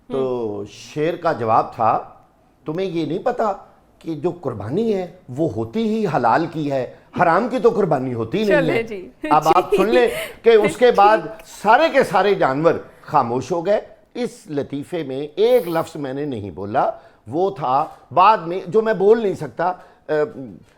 तो शेर का जवाब था, तुम्हें ये नहीं पता कि जो कुर्बानी है वो होती ही हलाल की है, हराम की तो कुर्बानी होती नहीं है। अब आप सुन लें कि उसके बाद सारे के सारे जानवर खामोश हो गए। इस लतीफ़े में एक लफ्ज़ मैंने नहीं बोला, वो था बाद में जो मैं बोल नहीं सकता,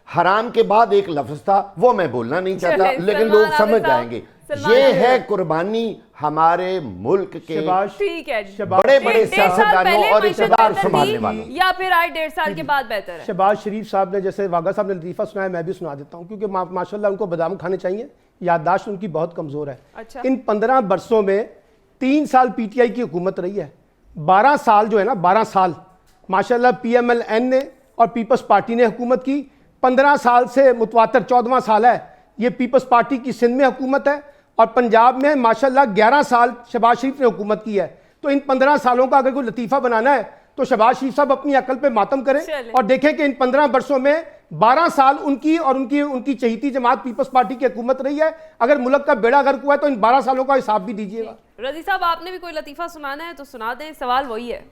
हराम के बाद एक लफ्ज़ था वो मैं बोलना नहीं चाहता, लेकिन लोग समझ जाएंगे। ये है कुर्बानी हमारे मुल्क के बड़े बड़े सियासतदानों और इक़्तिदार संभालने वालों। या फिर आज 1.5 साल के बाद बेहतर है? शहबाज शरीफ साहब ने, जैसे वागा साहब ने लतीफ़ा सुनाया, मैं भी सुना देता हूँ, क्योंकि माशाल्लाह उनको बादाम खाने चाहिए, याददाश्त उनकी बहुत कमज़ोर है। अच्छा। इन 15 बरसों में 3 साल पीटीआई की हुकूमत रही है, 12 साल जो है ना, 12 साल माशाल्लाह PMLN ने और पीपल्स पार्टी ने हुकूमत की। 15 साल से मुतवातर 14वां साल है ये पीपल्स पार्टी की सिंध में हुकूमत है, और पंजाब में माशाल्लाह 11 साल शहबाज शरीफ ने हुकूमत की है। तो इन 15 सालों का अगर कोई लतीफ़ा बनाना है तो शहबाज शरीफ साहब अपनी अकल पे मातम करें और देखें कि इन 15 वर्षों में 12 साल उनकी और उनकी चहीती जमात पीपल्स पार्टी की हुकूमत रही है। अगर मुल्क का बेड़ा गर्क हुआ है तो इन 12 सालों का हिसाब भी दीजिएगा। रजी साहब, आपने भी कोई लतीफ़ा सुनाना है तो सुना दें, सवाल वही है।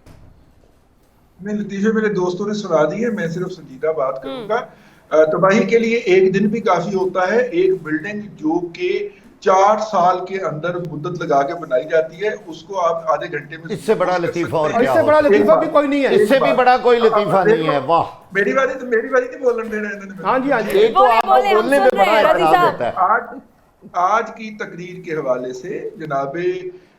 मैं लतीफे मेरे दोस्तों ने सुना दी है, मैं सिर्फ संजीदा बात करूंगा। तबाही के लिए एक दिन भी काफी होता है। एक बिल्डिंग जो कि 4 साल के अंदर मुद्दत लगा के बनाई जाती है, उसको आप आधे घंटे में, इससे बड़ा लतीफा और क्या इससे बड़ा लतीफा भी कोई नहीं है, इससे भी बड़ा कोई लतीफा नहीं है। वाह, मेरी बारी नहीं बोलने दे रहे हैं। हाँ जी, हाँ जी, एक तो आप बोलने में बड़ा एतराज होता है। आज की तकरीर के हवाले से जनाबे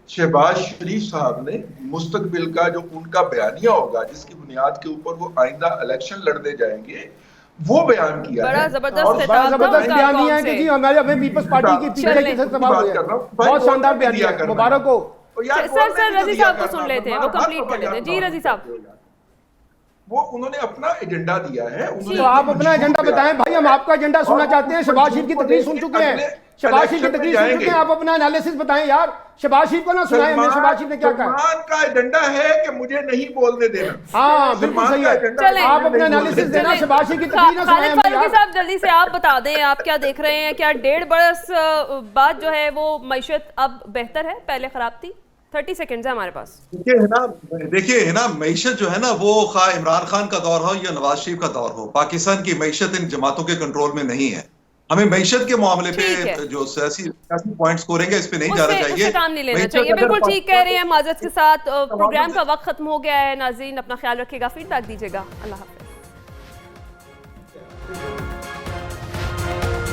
शहबाज शरीफ साहब ने मुस्तकबिल का जो उनका बयानिया होगा, जिसकी बुनियाद के ऊपर वो आइंदा इलेक्शन लड़ने जाएंगे, वो बयान किया बड़ा है। जबरदस्त बयान दिया है कि जी हमें पीपल्स पार्टी की पीछे की सवाल हुआ है। बहुत शानदार बयान दिया, मुबारक हो। सर रजी साहब को सुन लेते हैं, वो कंप्लीट कर लेते हैं। जी रजी साहब, वो उन्होंने अपना एजेंडा दिया है। तो आप अपना एजेंडा बताएं भाई, हम आपका एजेंडा सुनना चाहते हैं। शहबाज शरीफ की तकरीर सुन चुके हैं, शहबाज शरीफ की तकरीर सुन चुके हैं, आप अपना एनालिसिस बताएं यार। शहबाज शरीफ को ना सुनाएं हमें, शहबाज शरीफ ने क्या कहा। सलमान का एजेंडा है कि मुझे नहीं बोलने देना। हाँ बिल्कुल सही है, आप अपना एनालिसिस देना। शहबाज शरीफ की तकरीर ना सुनाएं हमें यार। साहब जल्दी से आप बता दें, आप क्या देख रहे हैं? क्या 1.5 बरस बाद जो है वो मईशत अब बेहतर है, पहले खराब थी? 30 सेकंड है हमारे पास। देखिए है ना, मईशत जो है ना वो खा इमरान खान का दौर हो या नवाज शरीफ का दौर हो, पाकिस्तान की मईशत इन जमातों के कंट्रोल में नहीं है। हमें मईशत के मामले पे जो सियासी पॉइंट स्कोर है इस पे नहीं जाना चाहिए, काम नहीं लेना चाहिए। बिल्कुल ठीक कह रहे हैं। माजरत के साथ प्रोग्राम का वक्त खत्म हो गया है। नाज़रीन अपना ख्याल रखिएगा, फीडबैक दीजिएगा। अल्लाह हाफ़िज़।